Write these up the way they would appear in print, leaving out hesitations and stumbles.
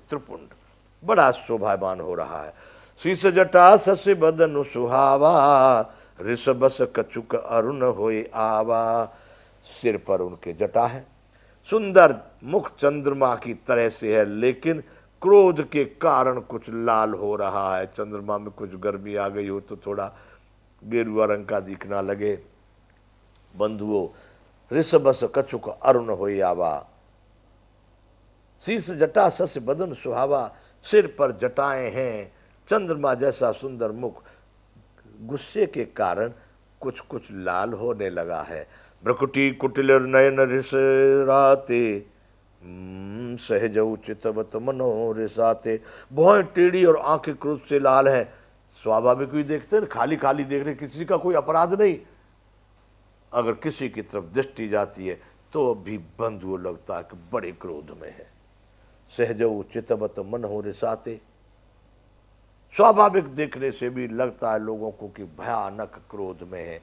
त्रिपुंड, बड़ा शोभावान हो रहा है। शीस जटा सस बदन सुहावा, ऋषभस कछुक अरुण होए आवा। सिर पर उनके जटा है, सुंदर मुख चंद्रमा की तरह से है, लेकिन क्रोध के कारण कुछ लाल हो रहा है। चंद्रमा में कुछ गर्मी आ गई हो तो थोड़ा गेरुआ रंग का दिखना लगे। बंधुओं, ऋषभस कछुक अरुण होई आवा, शीस जटा सस बदन सुहावा, सिर पर जटाएं हैं, चंद्रमा जैसा सुंदर मुख गुस्से के कारण कुछ कुछ लाल होने लगा है। भ्रकुटी कुटिल नयन ऋषराते, सहज उचितवत मनो रिसाते। भौं टेढ़ी और आंखें क्रोध से लाल है। स्वाभाविक भी देखते हैं, खाली खाली देख रहे, किसी का कोई अपराध नहीं। अगर किसी की तरफ दृष्टि जाती है तो भी बंधुओं लगता है कि बड़े क्रोध में है। सहजऊ चितवत मन हो रिसाते, स्वाभाविक देखने से भी लगता है लोगों को कि भयानक क्रोध में है।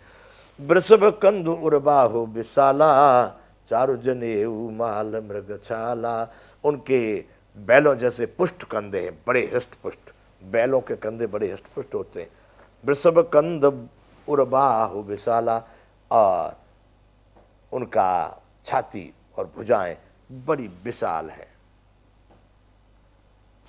वृषभ कंधु उर्बाहु विशाला, चारु जनेऊ माल मृग छाला। उनके बैलों जैसे पुष्ट कंधे हैं, बड़े हृष्ट पुष्ट, बैलों के कंधे बड़े हृष्ट पुष्ट होते हैं। वृषभ कंध उर्बाहु विशाला, और उनका छाती और भुजाएं बड़ी विशाल है।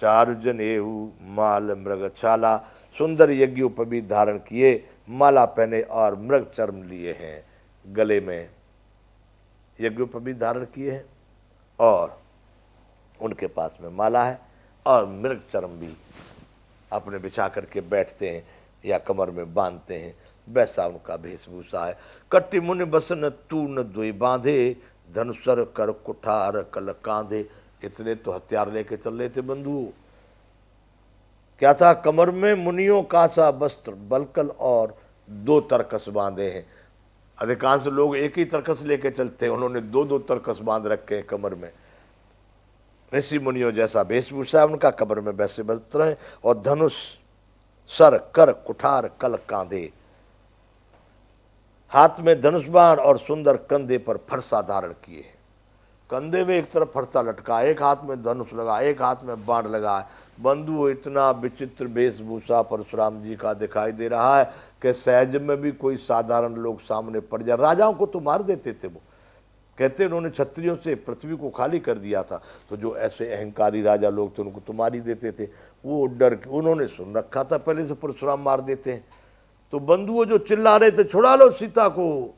चारु जनेऊ माल मृग छाला, सुंदर यज्ञोपवीत धारण किए, माला पहने और मृग चर्म लिए हैं, गले में यज्ञोपवीत धारण किए हैं और उनके पास में माला है और मृग चर्म भी अपने बिछा करके बैठते हैं या कमर में बांधते हैं, वैसा उनका वेशभूषा है। कट्टी मुनि बसन तूर्ण दुई बांधे, धनुसर कर कुठार कल कांधे। इतने तो हथियार लेके चल रहे थे बंधु। क्या था? कमर में मुनियों का सा वस्त्र बलकल और 2 तरकस बांधे हैं। अधिकांश लोग एक ही तरकस लेके चलते हैं, उन्होंने 2-2 तरकस बांध रखे हैं कमर में। ऋषि मुनियों जैसा वेशभूषा है उनका, कमर में वैसे वस्त्र है, और धनुष सर कर कुठार कल कांधे, हाथ में धनुष बाण और सुंदर कंधे पर फरसा धारण किए। कंधे में एक तरफ फरसा लटका, एक हाथ में धनुष लगा, एक हाथ में बाण लगा है। बंधु, इतना विचित्र वेशभूषा परशुराम जी का दिखाई दे रहा है कि सहज में भी कोई साधारण लोग सामने पड़ जाए। राजाओं को तो मार देते थे वो, कहते उन्होंने क्षत्रियों से पृथ्वी को खाली कर दिया था, तो जो ऐसे अहंकारी राजा लोग थे उनको तो मार ही देते थे। वो डर के उन्होंने सुन रखा था पहले से परशुराम मार देते हैं। तो बंधुओं जो चिल्ला रहे थे, छुड़ा लो सीता को,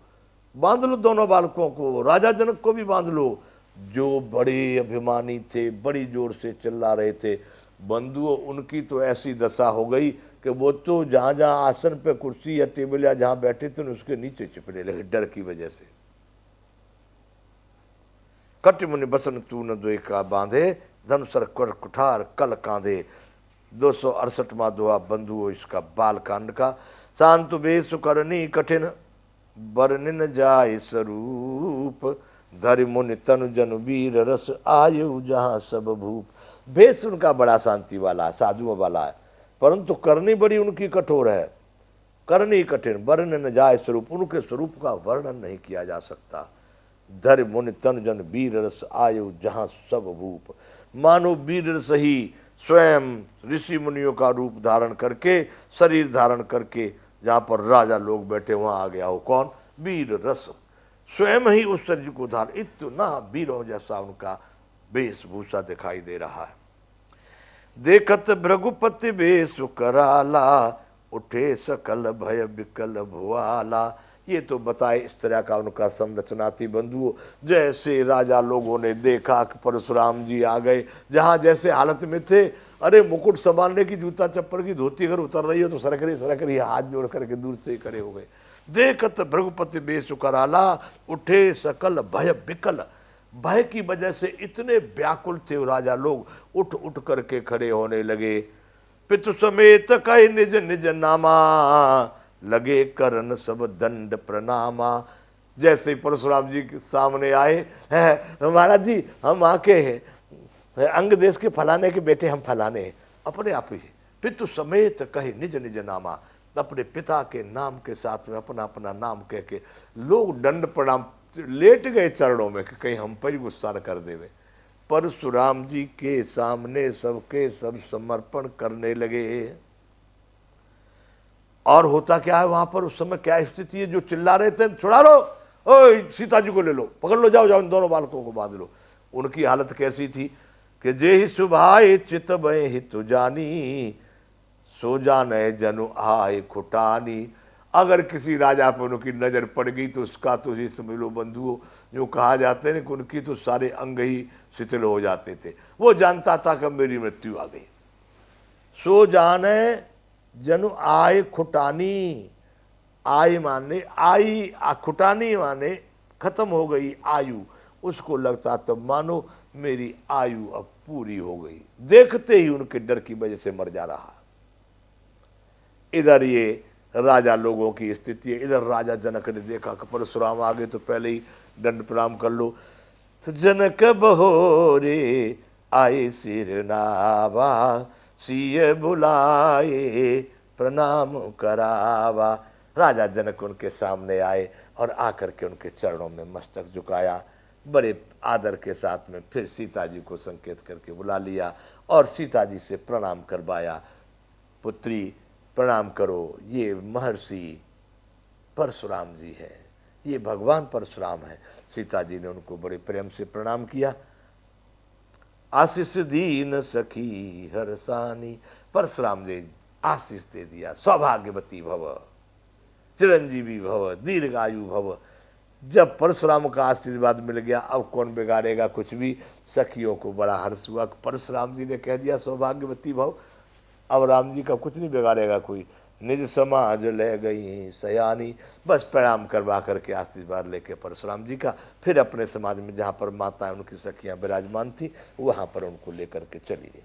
बांध लो दोनों बालकों को, राजा जनक को भी बांध लो, जो बड़े अभिमानी थे बड़ी जोर से चिल्ला रहे थे। बंधुओं, उनकी तो ऐसी दशा हो गई कि वो तो जहां जहां आसन पे कुर्सी या टेबल या जहां बैठे थे उसके नीचे छिपने लगे डर की वजह से। कट मुनि बसन तून द्वे का बांधे, धनुसर कर कुठार कल कांधे। 268वां दोहा बंधुओं इसका बाल कांड का। शांत वेश करनी कठिन, बरनिन जाय स्वरूप, धरि मुनि तनु जन वीर रस आयु जहां सब भूप। भेष उनका बड़ा शांति वाला है, साधुओं वाला है, परंतु करनी बड़ी उनकी कठोर है। करनी कठिन, वर्ण न जाए स्वरूप, उनके स्वरूप का वर्णन नहीं किया जा सकता। धरि मुनि तनु जन वीर रस आयु जहां सब भूप। मानो वीर रस ही स्वयं ऋषि मुनियों का रूप धारण करके, शरीर धारण करके जहां पर राजा लोग बैठे वहां आ गया हो। कौन? वीर रस, स्वयं ही उस शरीर को धारण, इतना वीरों जैसा उनका वेशभूषा दिखाई दे रहा है। देखत भृगुपति वेश कराला, उठे सकल भय विकल भुआला। ये तो बताए इस तरह का उनका संरचना थी बंधुओं। जैसे राजा लोगों ने देखा कि परशुराम जी आ गए, जहां जैसे हालत में थे, अरे मुकुट संभालने की, जूता चप्पल की, धोती अगर उतर रही हो तो सरकरी हाथ जोड़ करके दूर से खड़े हो गए। देखत भृगुपति वेश कराला, उठे सकल भय विकल। भय की वजह से इतने व्याकुल थे राजा लोग, उठ उठ करके खड़े होने लगे। पितु समेत कई निज निज नामा, लगे करन सब दंड प्रणामा। जैसे परशुराम जी के सामने आए, हैं महाराज जी हम आके हैं, अंग देश के फलाने के बेटे हम फलाने हैं, अपने आप ही। पितु समेत कहे निज निज नामा, अपने पिता के नाम के साथ में अपना अपना नाम कह के लोग दंड प्रणाम, लेट गए चरणों में कि कहीं हम पर ही गुस्सा न कर देवे। परशुराम जी के सामने सबके सब समर्पण करने लगे। और होता क्या है वहां पर उस समय, क्या स्थिति है? जो चिल्ला रहे थे छुड़ा लो, ओए सीता जी को ले लो, पकड़ लो, जाओ जाओ इन दोनों बालकों को बांध लो। उनकी हालत कैसी थी कि जे ही सुभाए चित भय हितु जानी, सो जाने जनु आए खुटानी। अगर किसी राजा पर उनकी नजर पड़ गई तो उसका तो ही समझ लो बंधुओं, जो कहा जाते हैं कि उनकी तो सारे अंग ही शिथिल हो जाते थे। वो जानता था कि मेरी मृत्यु आ गई। सो जाने जनु आय खुटानी, आय माने आई, खुटानी माने खत्म हो गई आयु। उसको लगता तो मानो मेरी आयु अब पूरी हो गई, देखते ही उनके डर की वजह से मर जा रहा। इधर ये राजा लोगों की स्थिति है। इधर राजा जनक ने देखा कि परशुराम आ गए तो पहले ही दंड प्रणाम कर लो। तो जनक बहोरे आए सिर नावा, सिय बुलाए प्रणाम करावा। राजा जनक उनके सामने आए और आकर के उनके चरणों में मस्तक झुकाया। बड़े आदर के साथ में फिर सीता जी को संकेत करके बुला लिया और सीता जी से प्रणाम करवाया। पुत्री प्रणाम करो, ये महर्षि परशुराम जी है, ये भगवान परशुराम है। सीता जी ने उनको बड़े प्रेम से प्रणाम किया। आशीष दीन सखी हरसानी, परशुराम जी आशीष दे दिया, सौभाग्यवती भव, चिरंजीवी भव, दीर्घायु भव। जब परशुराम का आशीर्वाद मिल गया अब कौन बिगाड़ेगा कुछ भी। सखियों को बड़ा हर्ष हुआ, परशुराम जी ने कह दिया सौभाग्यवती भव, अब राम जी का कुछ नहीं बिगाड़ेगा कोई। निज समाज ले गई सयानी, बस प्रणाम करवा करके आशीर्वाद लेके परशुराम जी का फिर अपने समाज में जहाँ पर माता उनकी सखियां विराजमान थी वहां पर उनको लेकर के चली गई।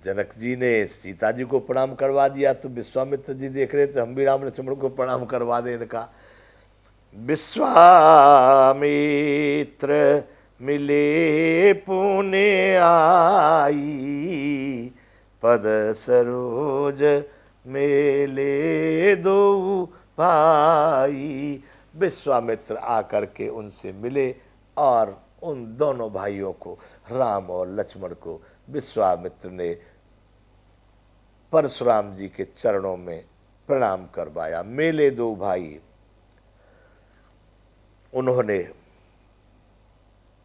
जनक जी ने सीता जी को प्रणाम करवा दिया तो विश्वामित्र जी देख रहे थे हम भी राम लक्ष्मण को प्रणाम करवा दे। इनका विश्वामित्र मिले पुण्य आई, पद सरोज मेले दो भाई। विश्वामित्र आकर के उनसे मिले और उन दोनों भाइयों को, राम और लक्ष्मण को, विश्वामित्र ने परशुराम जी के चरणों में प्रणाम करवाया। मेले दो भाई, उन्होंने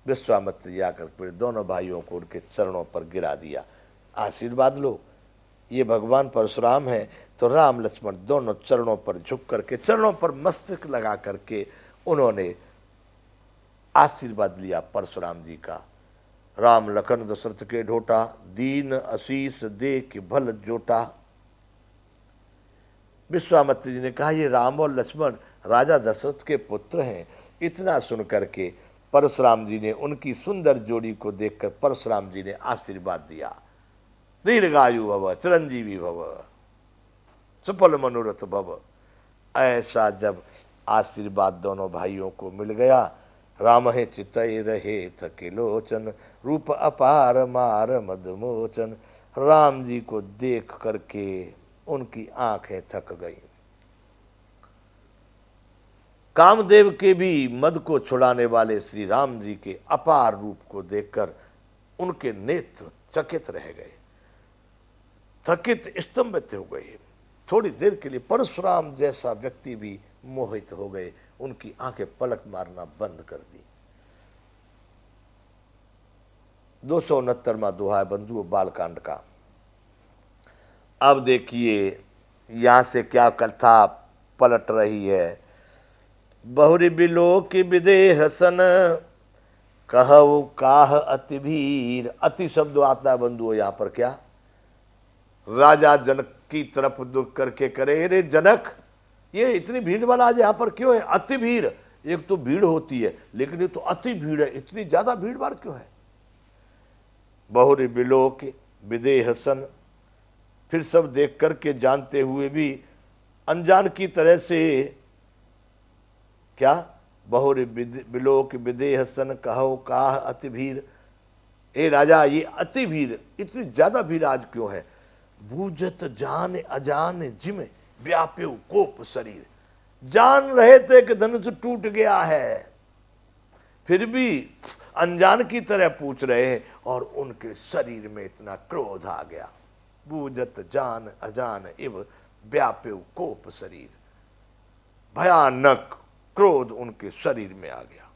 विश्वामित्र जी आकर फिर दोनों भाइयों को उनके चरणों पर गिरा दिया, आशीर्वाद लो, ये भगवान परशुराम है। तो राम लक्ष्मण दोनों चरणों पर झुक करके, चरणों पर मस्तक लगा करके उन्होंने आशीर्वाद लिया परशुराम जी का। राम लखन दशरथ के ढोटा, दीन आशीष दे के भल जोटा। विश्वामित्र जी ने कहा ये राम और लक्ष्मण राजा दशरथ के पुत्र हैं। इतना सुन करके परशुराम जी ने उनकी सुंदर जोड़ी को देखकर परशुराम जी ने आशीर्वाद दिया, दीर्घायु भव, चिरंजीवी भव, सफल मनोरथ भव। ऐसा जब आशीर्वाद दोनों भाइयों को मिल गया, राम है चितई रहे थके लोचन, रूप अपार मार मदमोचन। राम जी को देख करके उनकी आंखें थक गई। कामदेव के भी मद को छुड़ाने वाले श्री राम जी के अपार रूप को देखकर उनके नेत्र चकित रह गए, थकित स्तंभित हो गए। थोड़ी देर के लिए परशुराम जैसा व्यक्ति भी मोहित हो गए, उनकी आंखें पलक मारना बंद कर दी। 269वां दोहा है बंधुओं बालकांड का। अब देखिए यहां से क्या कथा पलट रही है। बहुरी बिलो की विदेह सन, कहु काह अति भीर। अति शब्द आता है बंधुओं यहाँ पर, क्या राजा जनक की तरफ दुख करके करे, अरे जनक ये इतनी भीड़ वाला आज यहाँ पर क्यों है? अति भीड़, एक तो भीड़ होती है लेकिन ये तो अति भीड़ है, इतनी ज्यादा भीड़ भाड़ क्यों है? बहुरी बिलो के विदेह सन, फिर सब देख करके जानते हुए भी अनजान की तरह से, क्या बहुरी बिलोक विदेह सन, कहो काह अति भीड़। ए राजा ये अति भीड़, इतनी ज्यादा भीड़ आज क्यों है? बूझत जान अजान जिम व्याप्यो कोप शरीर। जान रहे थे कि धनुष टूट गया है, फिर भी अनजान की तरह पूछ रहे हैं, और उनके शरीर में इतना क्रोध आ गया। बूझत जान अजान इव व्याप्यु कोप शरीर, भयानक क्रोध उनके शरीर में आ गया।